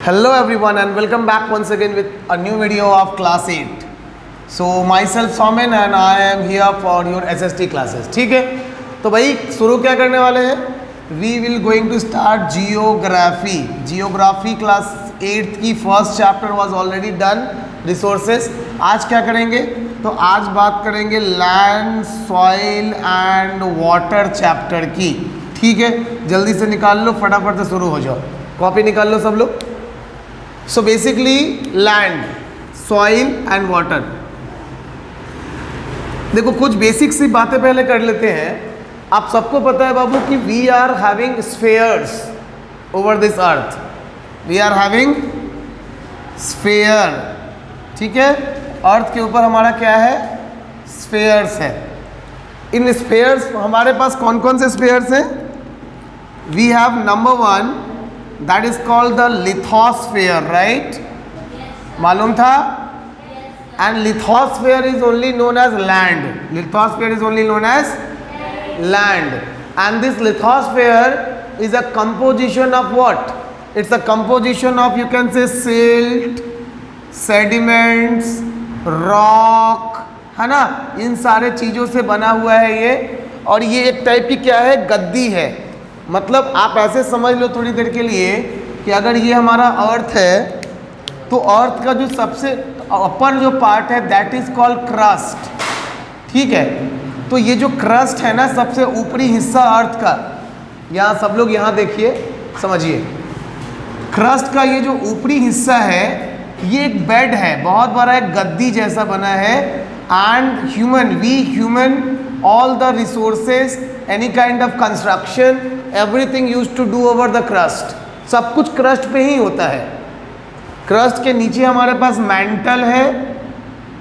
Hello everyone and welcome back once again with a new video of class 8. So myself Somin and I am here for your SST classes. ठीक है, तो भाई शुरू क्या करने वाले हैं? We will going to start geography. Geography class 8 की first chapter was already done. Resources. आज क्या करेंगे? तो आज बात करेंगे land, soil and water chapter की. ठीक है, जल्दी से निकाल लो, फटाफट से शुरू हो जाओ. कॉपी निकाल लो सब लोग. So basically land, soil and water. देखो कुछ बेसिक सी बातें पहले कर लेते हैं. आप सबको पता है बाबू कि we are having spheres over this earth. We are having sphere. ठीक है, अर्थ के ऊपर हमारा क्या है? स्फेयर्स है. इन स्फेयर्स हमारे पास कौन कौन से स्फेयर्स हैं? We have number 1 that is called the lithosphere, right? मालूम था? And lithosphere is only known as land. Lithosphere is only known as land. And this lithosphere is a composition of what? It's a composition of, you can say, silt, sediments, rock, है ना? इन सारे चीज़ों से बना हुआ है ये. और ये एक टाइप की क्या है? गद्दी है. मतलब आप ऐसे समझ लो थोड़ी देर के लिए कि अगर ये हमारा अर्थ है तो अर्थ का जो सबसे अपर जो पार्ट है दैट इज कॉल्ड क्रस्ट. ठीक है, तो ये जो क्रस्ट है ना, सबसे ऊपरी हिस्सा अर्थ का, यहाँ सब लोग यहाँ देखिए, समझिए. क्रस्ट का ये जो ऊपरी हिस्सा है ये एक बेड है, बहुत बड़ा एक गद्दी जैसा बना है. And human all the resources, any kind of construction, everything used to do over the crust. सब कुछ क्रस्ट पे ही होता है. क्रस्ट के नीचे हमारे पास मैंटल है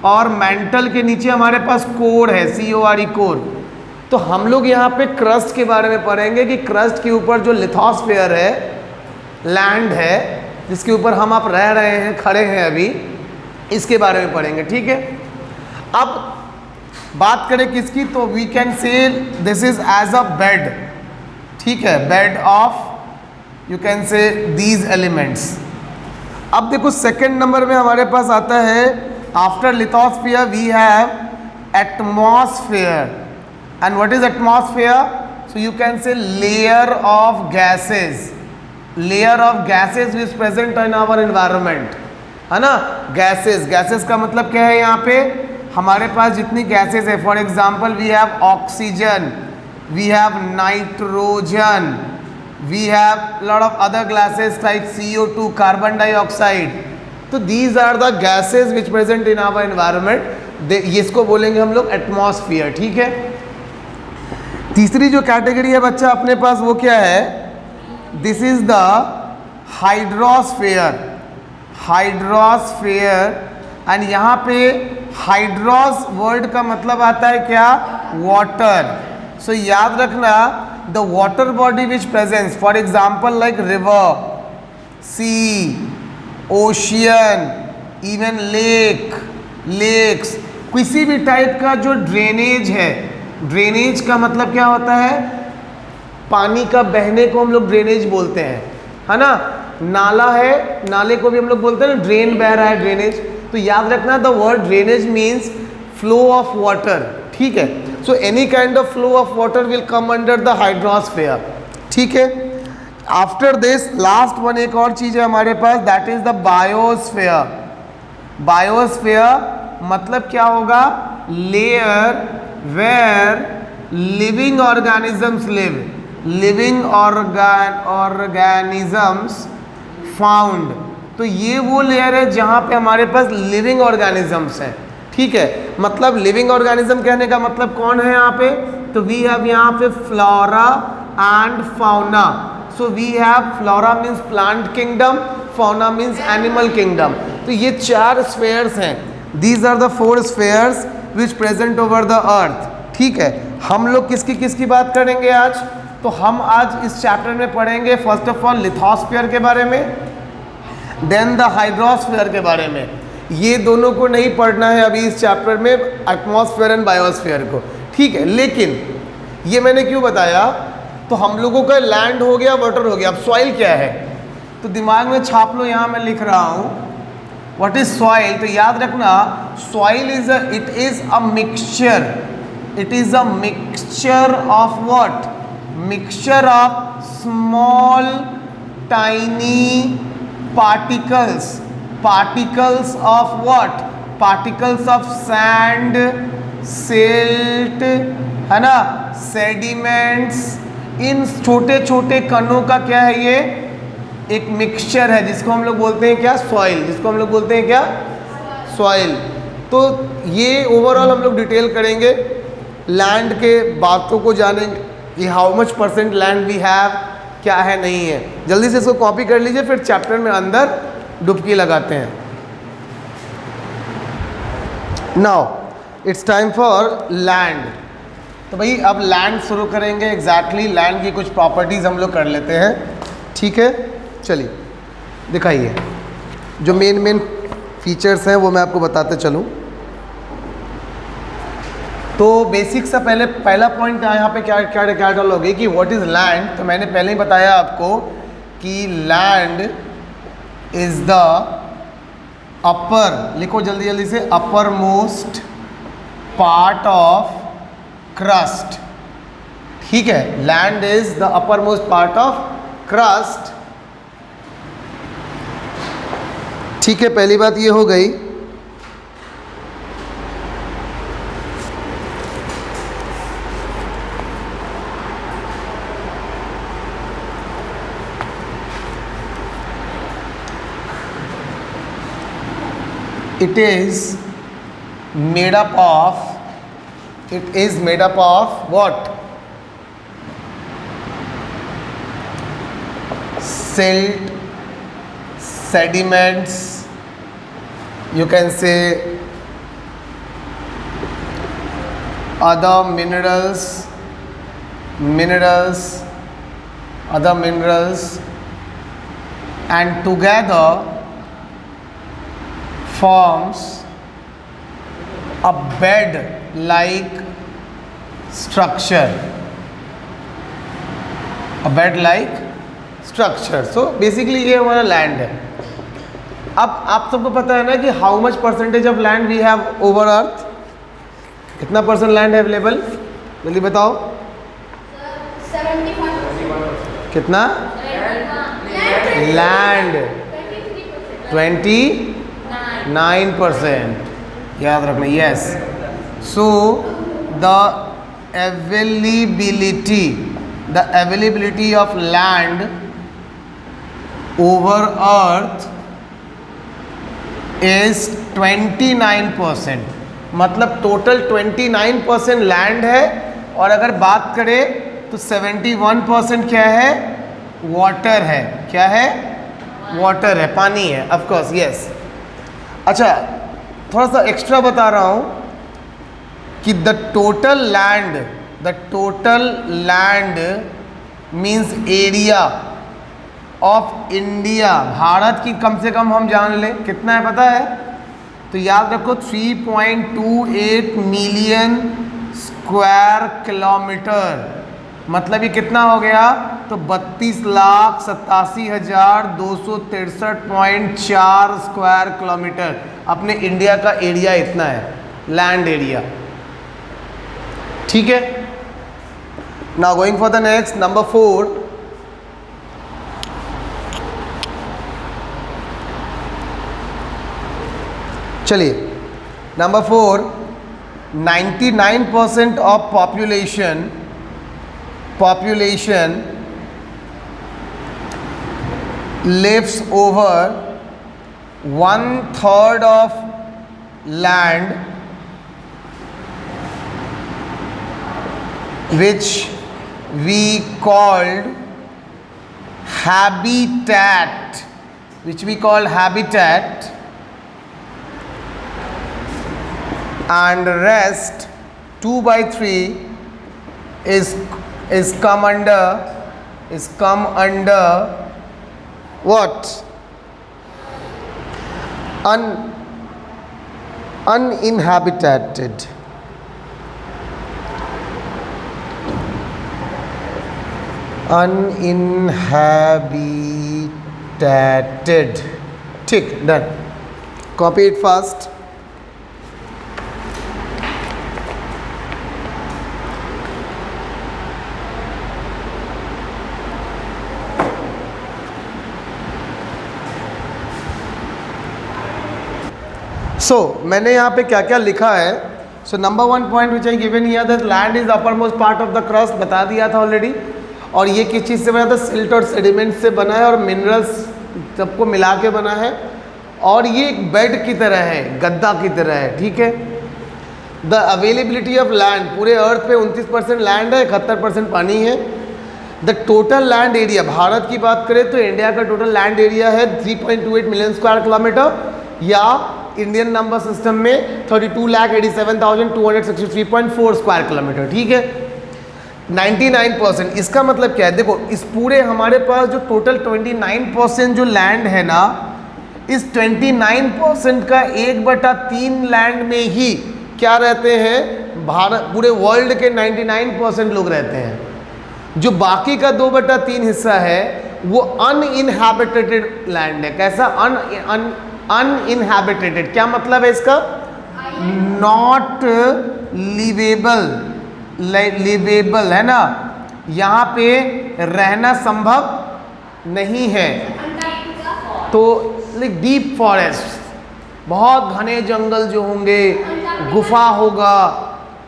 और मैंटल के नीचे हमारे पास कोर है, CORE कोर. तो हम लोग यहाँ पे क्रस्ट के बारे में पढ़ेंगे कि क्रस्ट के ऊपर जो लिथोस्फेयर है, लैंड है जिसके ऊपर हम आप रह रहे हैं, खड़े हैं अभी, इसके बारे में पढ़ेंगे. ठीक है, अब बात करें किसकी, तो we can say this is as a bed. ठीक है, bed of, you can say these elements. अब देखो सेकंड नंबर में हमारे पास आता है, after lithosphere we have atmosphere. And what is atmosphere? So you can say layer of gases. Layer of gases which present in our environment, है ना? Gases का मतलब क्या है? यहाँ पे हमारे पास जितनी गैसेस है, for example we have oxygen, we have nitrogen, we have lot of other gases like CO2, carbon dioxide. तो these are the gases which present in our environment. इसको बोलेंगे हम लोग एटमॉस्फेयर. ठीक है, तीसरी जो कैटेगरी है बच्चा अपने पास वो क्या है? This is the hydrosphere. Hydrosphere. And यहाँ पे हाइड्रोस वर्ड का मतलब आता है क्या? वाटर. सो याद रखना, the water body which presents, for example like river, sea, ocean, even lakes, किसी भी टाइप का जो ड्रेनेज है. ड्रेनेज का मतलब क्या होता है? पानी का बहने को हम लोग ड्रेनेज बोलते हैं, है ना? नाला है, नाले को भी हम लोग बोलते हैं ना, ड्रेन बह रहा है, ड्रेनेज. तो याद रखना, the word drainage means flow of water. ठीक है, so any kind of flow of water will come under the hydrosphere. ठीक है, आफ्टर दिस लास्ट वन एक और चीज है हमारे पास, that is the biosphere. Biosphere मतलब क्या होगा? Layer where living organisms live. Living organisms found. तो ये वो लेयर है जहाँ पे हमारे पास लिविंग ऑर्गेनिजम्स हैं. ठीक है, मतलब लिविंग ऑर्गेनिज्म कहने का मतलब कौन है यहाँ पे? तो वी हैव यहाँ पे flora and fauna. So we have flora means plant kingdom, fauna means animal kingdom. तो ये 4 स्फेयर्स हैं. These are the 4 spheres which present over the earth. ठीक है, हम लोग किसकी बात करेंगे आज? तो हम आज इस चैप्टर में पढ़ेंगे फर्स्ट ऑफ ऑल लिथोस्फेयर के बारे में, देन द हाइड्रोस्फेयर के बारे में. ये दोनों को नहीं पढ़ना है अभी इस चैप्टर में, एटमॉस्फेयर एंड बायोस्फेयर को. ठीक है, लेकिन ये मैंने क्यों बताया? तो हम लोगों का लैंड हो गया, वाटर हो गया. अब सॉइल क्या है? तो दिमाग में छाप लो, यहाँ मैं लिख रहा हूँ व्हाट इज सॉइल। तो याद रखना soil is it is a mixture, it is a mixture of what, mixture of small tiny particles, particles of what, particles of sand, silt, है ना, सेडिमेंट्स, इन छोटे छोटे कणों का क्या है, ये एक मिक्सचर है जिसको हम लोग बोलते हैं क्या, सॉइल, जिसको हम लोग बोलते हैं क्या, सॉइल। तो ये ओवरऑल हम लोग डिटेल करेंगे, लैंड के बातों को जानेंगे कि how much percent land we have, क्या है नहीं है। जल्दी से इसको कॉपी कर लीजिए, फिर चैप्टर में अंदर डुबकी लगाते हैं। Now it's time for land. तो भाई अब लैंड शुरू करेंगे। एग्जैक्टली लैंड की कुछ प्रॉपर्टीज़ हम लोग कर लेते हैं, ठीक है। चलिए दिखाइए, जो मेन फीचर्स हैं वो मैं आपको बताते चलूँ। तो बेसिक सा पहला पॉइंट यहाँ पे क्या क्या क्या डालोगे कि व्हाट इज़ लैंड। तो मैंने पहले ही बताया आपको कि लैंड इज़ द अपर, लिखो जल्दी जल्दी से, upper most part of crust, ठीक है। Land is the upper most part of crust, ठीक है। पहली बात ये हो गई। It is made up of what? Silt, sediments, you can say other minerals, and together forms a bed like structure, a bed like structure। so basically ये हमारा land है। अब आप सबको पता है ना कि how much percentage of land we have over earth, कितना परसेंट लैंड है अवेलेबल, जल्दी बताओ। 71। कितना लैंड? 29%, याद रखना, yes. So the availability of land over earth is 29%, मतलब टोटल 29% लैंड है। और अगर बात करें तो 71% क्या है, वाटर है। क्या है? वाटर है, पानी है, ऑफ कोर्स, यस। अच्छा, थोड़ा सा एक्स्ट्रा बता रहा हूँ कि the total land means area of India, Bharat की कम से कम हम जान लें कितना है, पता है? तो याद रखो 3.28 मिलियन स्क्वायर किलोमीटर, मतलब ये कितना हो गया, तो 32,87,263.4 स्क्वायर किलोमीटर। अपने इंडिया का एरिया इतना है, लैंड एरिया, ठीक है। Now going for the next, number 4। चलिए number 4, 99% of population lives over 1/3 of land which we called habitat, and rest 2/3 is come under what? Uninhabited. हैबिटेटेड, ठीक, डन, कॉपी इट फास्ट। सो मैंने यहाँ पे क्या क्या लिखा है। सो number 1 point which I given here that land is upper most part of the crust, बता दिया था ऑलरेडी। और ये किस चीज़ से बना था? सिल्ट और सेडिमेंट से बना है और मिनरल्स सबको मिला के बना है। और ये एक बेड की तरह है, गद्दा की तरह है, ठीक है। द अवेलेबिलिटी ऑफ लैंड, पूरे अर्थ पे 29% लैंड है, 71% पानी है। The total land area, Bharat की बात करें तो इंडिया का टोटल लैंड एरिया है 3.28 मिलियन स्क्वायर किलोमीटर, या इंडियन नंबर सिस्टम में 32,87,263.4 स्क्वायर किलोमीटर, ठीक है। 99%, इसका मतलब क्या है? देखो इस पूरे हमारे पास जो टोटल 29% जो लैंड है ना, इस 29% का 1/3 लैंड में ही क्या रहते हैं? भारत, पूरे वर्ल्ड के 99% लोग रहते हैं। जो बाकी का 2/3 हिस्सा है वो अनइनहैबिटेटेड लैंड है। कैसा? अनइनहैबिटेटेड, क्या मतलब है इसका? नॉट लिवेबल, लिवेबल है ना, यहाँ पे रहना संभव नहीं है। तो लाइक डीप फॉरेस्ट, बहुत घने जंगल जो होंगे, गुफा होगा,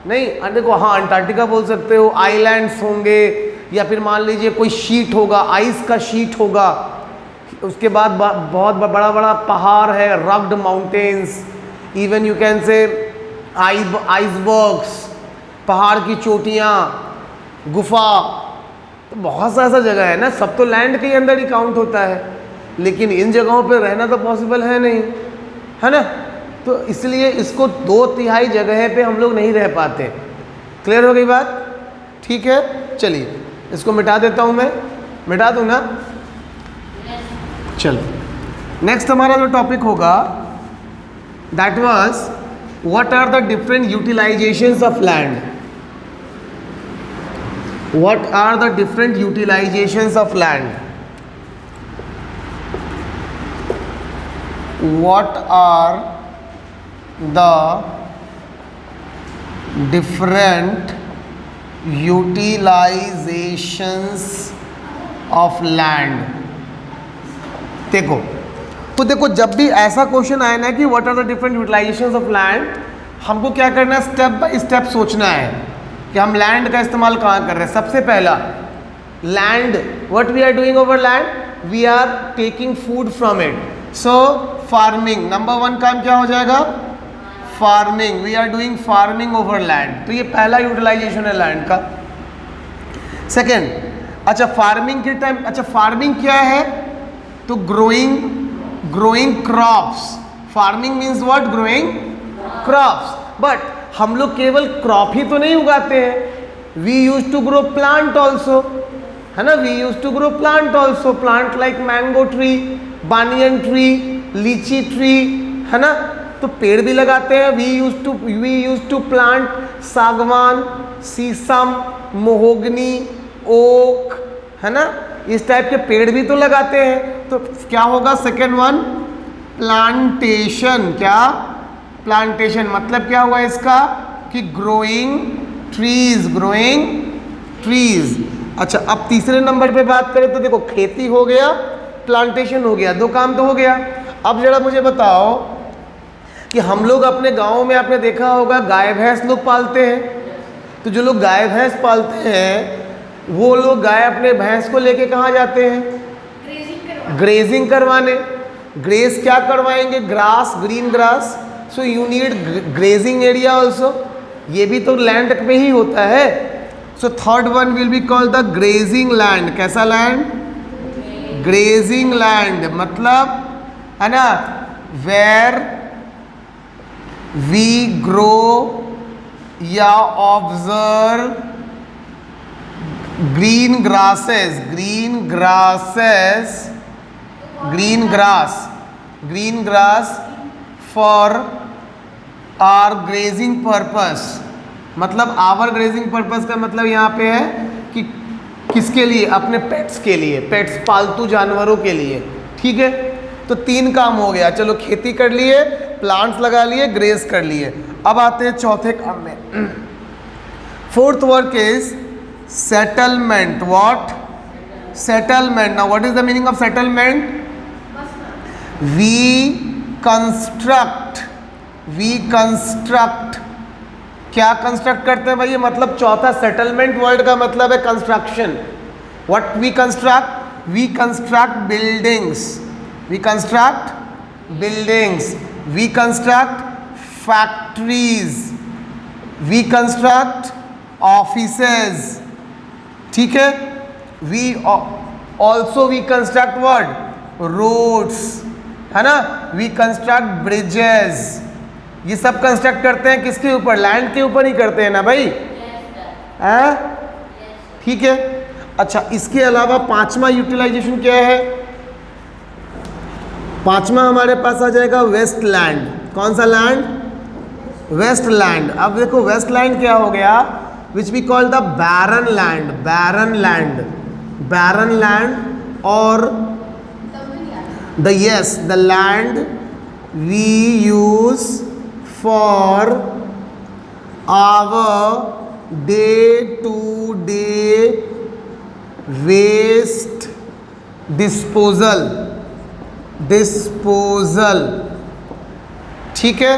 नहीं देखो, हाँ अंटार्कटिका बोल सकते हो, आइलैंड्स होंगे, या फिर मान लीजिए कोई शीट होगा, आइस का शीट होगा। उसके बाद बहुत बड़ा बड़ा पहाड़ है, rugged mountains, even you can से आइसबर्ग्स, पहाड़ की चोटियाँ, गुफा, तो बहुत सा ऐसा जगह है ना। सब तो लैंड के अंदर ही काउंट होता है, लेकिन इन जगहों पे रहना तो पॉसिबल है नहीं, है ना। तो इसलिए इसको 2/3 जगह पे हम लोग नहीं रह पाते। क्लियर हो गई बात? ठीक है, चलिए इसको मिटा देता हूँ मैं, मिटा दूँ ना। चलो नेक्स्ट हमारा जो टॉपिक होगा that was what are the different utilizations of land. What are the different utilizations of land? What are the different utilizations of land? देखो, तो देखो जब भी ऐसा क्वेश्चन आए ना कि what are the different utilizations of land, हमको क्या करना है? स्टेप बाय स्टेप सोचना है कि हम लैंड का इस्तेमाल कहाँ कर रहे हैं। सबसे पहला, land, what we are doing over land? We are taking food from it. So farming, number 1 काम क्या हो जाएगा? Farming, we are doing farming over land. तो ये पहला यूटिलाइजेशन है लैंड का। सेकेंड, अच्छा फार्मिंग के टाइम, अच्छा फार्मिंग क्या है? तो growing crops. Farming means what? Growing crops. But हम लोग केवल क्रॉप ही तो नहीं उगाते हैं, we use to grow plant also, है ना। We use to grow plant also, plant like mango tree, banyan tree, litchi tree, है ना। तो पेड़ भी लगाते हैं। वी यूज टू प्लांट सागवान, शीशम, मोहोगनी, ओक, है ना। इस टाइप के पेड़ भी तो लगाते हैं। तो क्या होगा? Second one, plantation. क्या? प्लांटेशन मतलब क्या हुआ इसका? कि ग्रोइंग ट्रीज, ग्रोइंग ट्रीज। अच्छा, अब तीसरे नंबर पे बात करें तो देखो, खेती हो गया, प्लांटेशन हो गया, 2 काम तो हो गया। अब जरा मुझे बताओ कि हम लोग अपने गाँव में, आपने देखा होगा गाय भैंस लोग पालते हैं। तो जो लोग गाय भैंस पालते हैं वो लोग गाय अपने भैंस को लेके कहाँ जाते हैं? ग्रेजिंग करवाने। ग्रेस क्या करवाएंगे? Grass, green grass. So you need grazing area also. ये भी तो लैंड पे ही होता है। So third one will be called the grazing land. कैसा लैंड? ग्रेजिंग लैंड मतलब, है ना, वेयर वी ग्रो या observe green grasses, green grass for our grazing purpose. मतलब आवर ग्रेजिंग पर्पस का मतलब यहाँ पे है कि किसके लिए? अपने पेट्स के लिए, पेट्स पालतू जानवरों के लिए, ठीक है, तो 3 काम हो गया। चलो खेती कर लिए, प्लांट्स लगा लिए, ग्रेस कर लिए। अब आते हैं चौथे काम में। Fourth work is settlement. What? Settlement. Now what is the meaning of settlement? We construct. We construct. क्या कंस्ट्रक्ट करते हैं भाई? मतलब चौथा सेटलमेंट वर्ड का मतलब है construction. What we construct? We construct buildings. We construct buildings. We construct factories. We construct offices. ठीक है। We also we construct word roads, है ना। We construct bridges. ये सब कंस्ट्रक्ट करते हैं किसके ऊपर? लैंड के ऊपर ही करते हैं ना भाई, हैं? ठीक है। अच्छा, इसके अलावा 5वां यूटिलाइजेशन क्या है? 5वां हमारे पास आ जाएगा वेस्ट लैंड। कौन सा लैंड? Waste land. अब देखो वेस्ट लैंड क्या हो गया? Which we call the barren land. Barren land, barren land. और the land we use for our day-to-day waste disposal। ठीक है।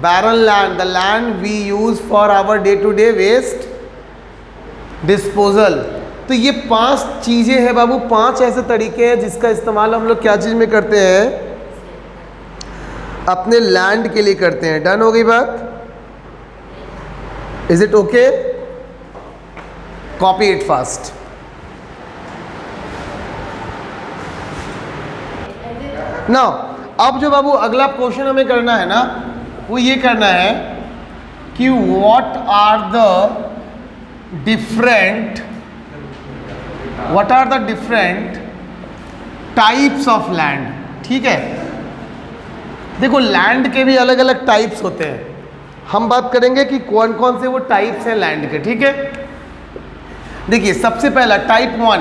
barren land, the land we use for our day-to-day waste disposal। तो ये 5 चीज़ें हैं बाबू, 5 ऐसे तरीके हैं जिसका इस्तेमाल हम लोग क्या चीज़ में करते हैं? अपने लैंड के लिए करते हैं। डन हो गई बात? Is it okay? Copy it fast. Now अब जो बाबू अगला क्वेश्चन हमें करना है ना, वो ये करना है कि what are the different types of land. ठीक है। देखो लैंड के भी अलग अलग टाइप्स होते हैं। हम बात करेंगे कि कौन कौन से वो टाइप्स हैं लैंड के। ठीक है। देखिए सबसे पहला type 1,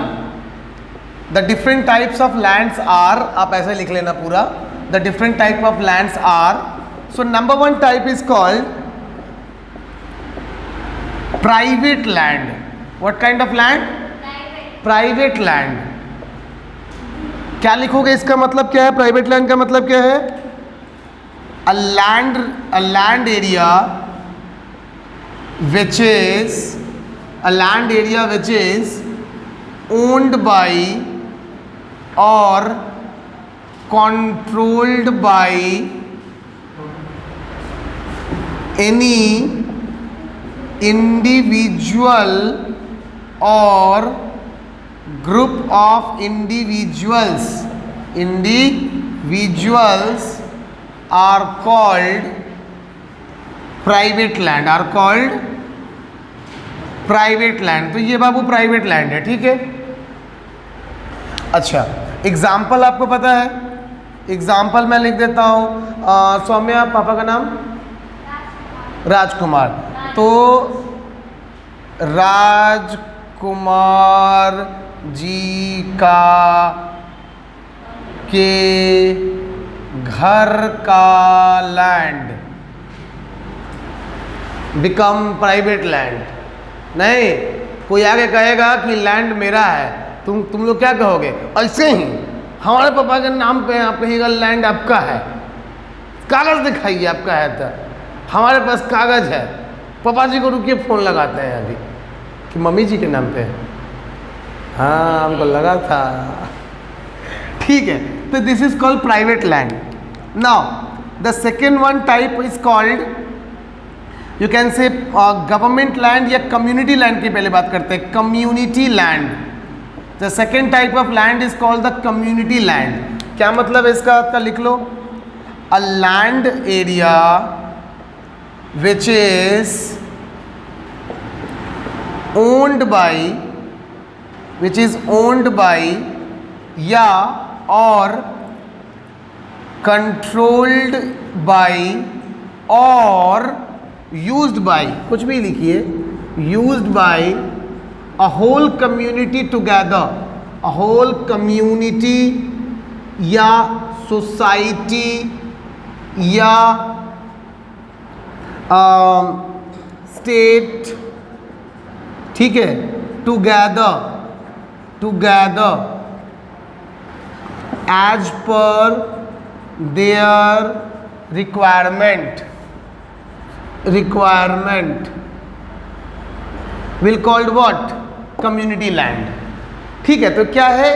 the different types of lands are. आप ऐसे लिख लेना पूरा, the different type of lands are. So number 1 type is called private land. What kind of land? Private land. क्या लिखोगे? इसका मतलब क्या है? प्राइवेट लैंड का मतलब क्या है? a land area which is owned by or controlled by any individual or group of individuals are called private land। तो ये बाबू प्राइवेट लैंड है। ठीक है। अच्छा, एग्जाम्पल आपको पता है? एग्जाम्पल मैं लिख देता हूँ। सौम्या, पापा का नाम? राजकुमार। तो राजकुमार जी का के घर का लैंड बिकम प्राइवेट लैंड। नहीं, कोई आगे कहेगा कि लैंड मेरा है, तुम लोग क्या कहोगे? ऐसे ही हमारे पापा के नाम पे आप कहिएगा लैंड आपका है, कागज़ दिखाइए आपका है। तो हमारे पास कागज़ है। पापा जी को रुकिए, फ़ोन लगाते हैं अभी कि मम्मी जी के नाम पे है। हाँ, हमको लगा था। ठीक है। तो this is called private land. Now the second one type is called, you can say government land या कम्युनिटी लैंड की पहले बात करते हैं। Community land, the second type of land is called the community land. क्या मतलब है इसका? आपका लिख लो, a land area which is owned by या और controlled by और used by, कुछ भी लिखिए, used by a whole community together, a whole community या सोसाइटी या स्टेट, ठीक है, together as per their requirement will called what? Community land. ठीक है, तो क्या है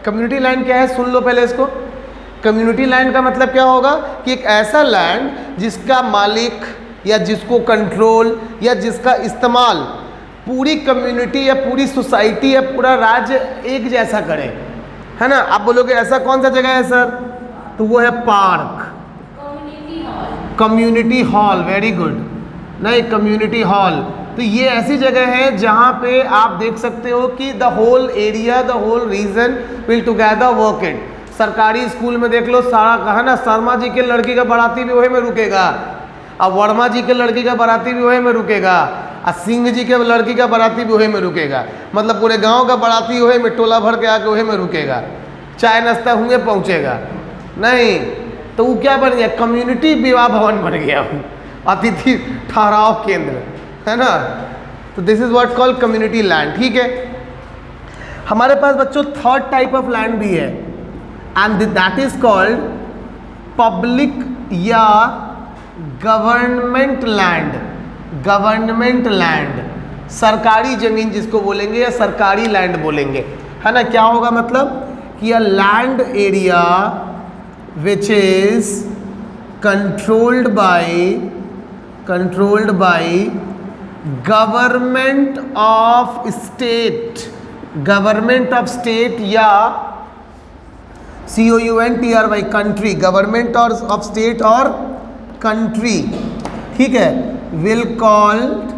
कम्युनिटी लैंड? क्या है, सुन लो पहले इसको। कम्युनिटी लैंड का मतलब क्या होगा कि एक ऐसा लैंड जिसका मालिक या जिसको कंट्रोल या जिसका इस्तेमाल पूरी कम्युनिटी या पूरी सोसाइटी या पूरा राज्य एक जैसा करे, है ना। आप बोलोगे ऐसा कौन सा जगह है सर? तो वो है park, community hall, very good, नहीं कम्युनिटी हॉल। तो ये ऐसी जगह है जहाँ पे आप देख सकते हो कि the whole area, the whole region will together work it. सरकारी स्कूल में देख लो, सारा कहा ना, शर्मा जी के लड़की का बाराती भी वही में रुकेगा, अब वर्मा जी के लड़की का बाराती भी वही में रुकेगा, और सिंह जी के लड़की का बाराती भी वही में रुकेगा। मतलब पूरे गांव का बाराती वही में टोला भर के आके वही में रुकेगा, चाय नाश्ता हुए पहुँचेगा नहीं। तो वो क्या बन गया? कम्युनिटी विवाह भवन बन गया, अतिथि ठहराव केंद्र, है ना। तो this is what called community land. ठीक है, हमारे पास बच्चों थर्ड टाइप ऑफ लैंड भी है, and that is called public या गवर्नमेंट लैंड। गवर्नमेंट लैंड, सरकारी जमीन जिसको बोलेंगे या सरकारी लैंड बोलेंगे, है ना। क्या होगा मतलब कि अ land area which is controlled by government of state या COUNTRY country, government of state और country, ठीक है, will called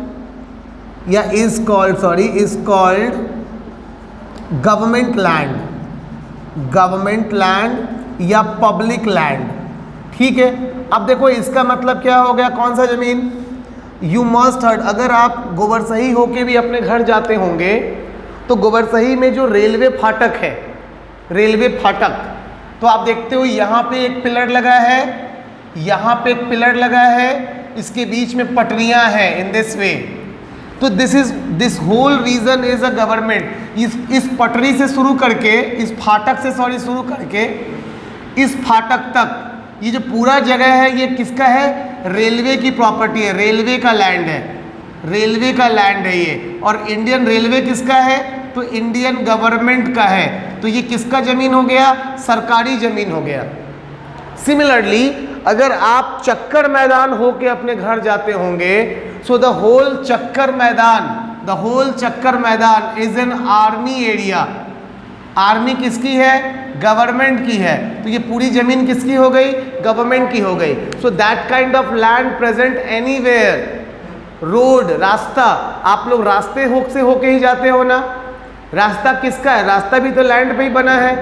या is called government land या पब्लिक लैंड। ठीक है, अब देखो इसका मतलब क्या हो गया, कौन सा जमीन? यू मस्ट हर्ड, अगर आप गोबरसही होके भी अपने घर जाते होंगे तो गोबरसही में जो रेलवे फाटक है, रेलवे फाटक, तो आप देखते हो यहाँ पे एक पिलर लगा है, यहाँ पे एक पिलर लगा है, इसके बीच में पटरियाँ हैं इन दिस वे। तो this whole region is a government. इस पटरी से शुरू करके, इस फाटक से शुरू करके इस फाटक तक ये जो पूरा जगह है ये किसका है? रेलवे की प्रॉपर्टी है, रेलवे का लैंड है, रेलवे का लैंड है ये। और इंडियन रेलवे किसका है? तो इंडियन गवर्नमेंट का है। तो ये किसका जमीन हो गया? सरकारी जमीन हो गया। सिमिलरली अगर आप चक्कर मैदान होके अपने घर जाते होंगे, सो द होल चक्कर मैदान is an army area. Army किसकी है? गवर्नमेंट की है। तो ये पूरी जमीन किसकी हो गई? गवर्नमेंट की हो गई। So that kind of land present anywhere. Road, रास्ता, आप लोग रास्ते से होके ही जाते हो ना। रास्ता किसका है? रास्ता भी तो लैंड पे ही बना है,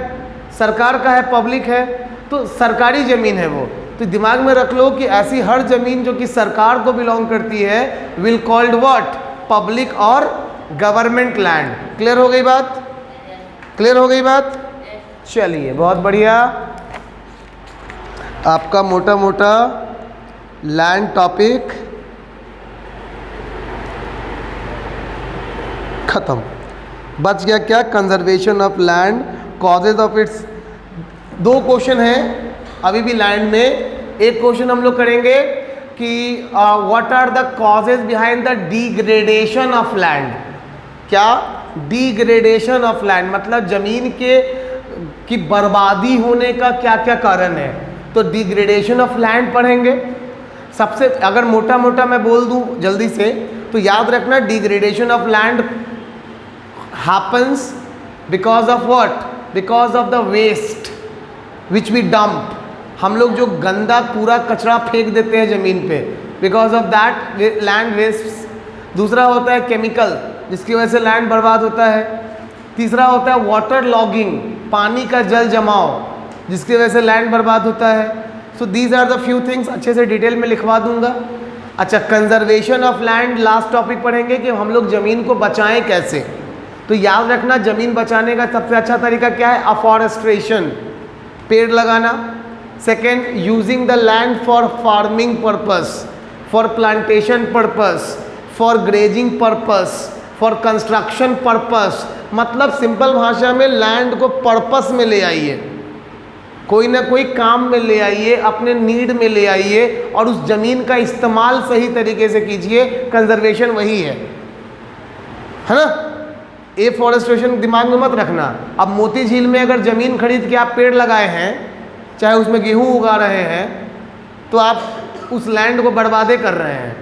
सरकार का है, पब्लिक है, तो सरकारी जमीन है वो। तो दिमाग में रख लो कि ऐसी हर जमीन जो कि सरकार को बिलोंग करती है विल कॉल्ड व्हाट? पब्लिक और गवर्नमेंट लैंड। क्लियर हो गई बात? क्लियर हो गई बात? चलिए, बहुत बढ़िया। आपका मोटा मोटा लैंड टॉपिक खत्म। बच गया क्या? Conservation of land, causes of its. 2 question हैं अभी भी लैंड में। एक क्वेश्चन हम लोग करेंगे कि what are the causes behind the degradation of land. क्या? डिग्रेडेशन ऑफ लैंड मतलब जमीन की बर्बादी होने का क्या क्या कारण है। तो डिग्रेडेशन ऑफ लैंड पढ़ेंगे। सबसे अगर मोटा मोटा मैं बोल दूं जल्दी से, तो याद रखना, degradation of land happens because of what? Because of the waste which we dump. हम लोग जो गंदा कूड़ा कचरा फेंक देते हैं ज़मीन पे, because of that land waste. दूसरा होता है केमिकल, जिसकी वजह से लैंड बर्बाद होता है। तीसरा होता है वाटर लॉगिंग, पानी का जल जमाव, जिसकी वजह से लैंड बर्बाद होता है। So these are the few things. अच्छे से डिटेल में लिखवा दूंगा। अच्छा, conservation of land last topic पढ़ेंगे कि हम लोग ज़मीन को बचाएं कैसे। तो याद रखना, ज़मीन बचाने का सबसे अच्छा तरीका क्या है? अफॉरेस्ट्रेशन। पेड़ लगाना। Second, using the land for farming purpose, for plantation purpose, for grazing purpose, for construction purpose. मतलब सिंपल भाषा में लैंड को पर्पस में ले आइए, कोई ना कोई काम में ले आइए, अपने नीड में ले आइए और उस ज़मीन का इस्तेमाल सही तरीके से कीजिए। कंजर्वेशन वही है ना। एफॉरेस्टेशन दिमाग में मत रखना। अब मोती झील में अगर ज़मीन खरीद के आप पेड़ लगाए हैं, चाहे उसमें गेहूँ उगा रहे हैं, तो आप उस लैंड को बर्बादे कर रहे हैं,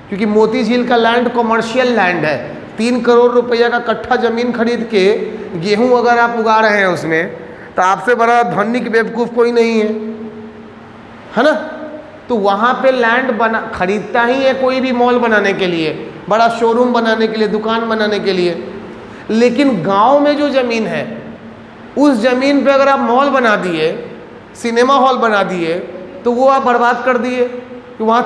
क्योंकि मोती झील का लैंड कमर्शियल लैंड है। 3 करोड़ रुपया का कट्ठा ज़मीन खरीद के गेहूँ अगर आप उगा रहे हैं उसमें, तो आपसे बड़ा धनिक बेवकूफ़ कोई नहीं है ना। तो वहाँ पे लैंड बना खरीदता ही है कोई भी मॉल बनाने के लिए, बड़ा शोरूम बनाने के लिए, दुकान बनाने के लिए। लेकिन गांव में जो ज़मीन है, उस ज़मीन पे अगर आप मॉल बना दिए, सिनेमा हॉल बना दिए, तो वो आप बर्बाद कर दिए कि वहाँ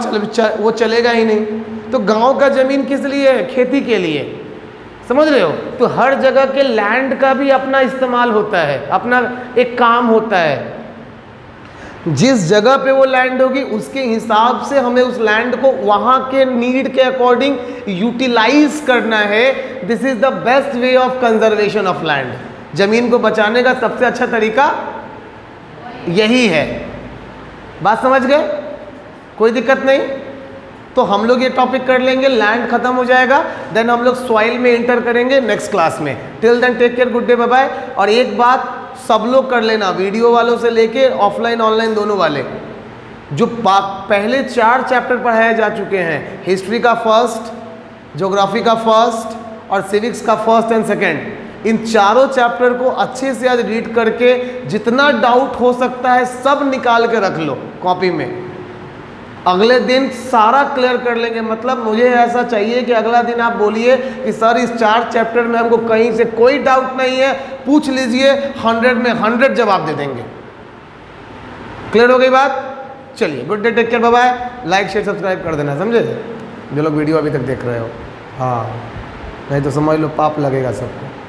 वो चलेगा ही नहीं। तो गांव का ज़मीन किस लिए है? खेती के लिए, समझ रहे हो। तो हर जगह के लैंड का भी अपना इस्तेमाल होता है, अपना एक काम होता है। जिस जगह पे वो लैंड होगी उसके हिसाब से हमें उस लैंड को वहाँ के नीड के अकॉर्डिंग यूटिलाइज करना है। This is the best way of conservation of land. ज़मीन को बचाने का सबसे अच्छा तरीका यही है। बात समझ गए? कोई दिक्कत नहीं। तो हम लोग ये टॉपिक कर लेंगे, लैंड खत्म हो जाएगा, देन हम लोग सॉइल में एंटर करेंगे नेक्स्ट क्लास में। Till then take care, good day, bye bye. और एक बात सब लोग कर लेना, वीडियो वालों से लेके ऑफलाइन ऑनलाइन दोनों वाले, जो पहले 4 चैप्टर पढ़ाए जा चुके हैं, हिस्ट्री का फर्स्ट, ज्योग्राफी का फर्स्ट और सिविक्स का फर्स्ट एंड सेकेंड, इन चारों चैप्टर को अच्छे से आज रीड करके जितना डाउट हो सकता है सब निकाल के रख लो कॉपी में। अगले दिन सारा क्लियर कर लेंगे। मतलब मुझे ऐसा चाहिए कि अगला दिन आप बोलिए कि सर इस 4 चैप्टर में हमको कहीं से कोई डाउट नहीं है, पूछ लीजिए, 100 में 100 जवाब दे देंगे। क्लियर हो गई बात? चलिए, good day, take care, bye bye. Like share subscribe कर देना, समझे जो लोग वीडियो अभी तक देख रहे हो। हाँ, नहीं तो समझ लो पाप लगेगा सबको।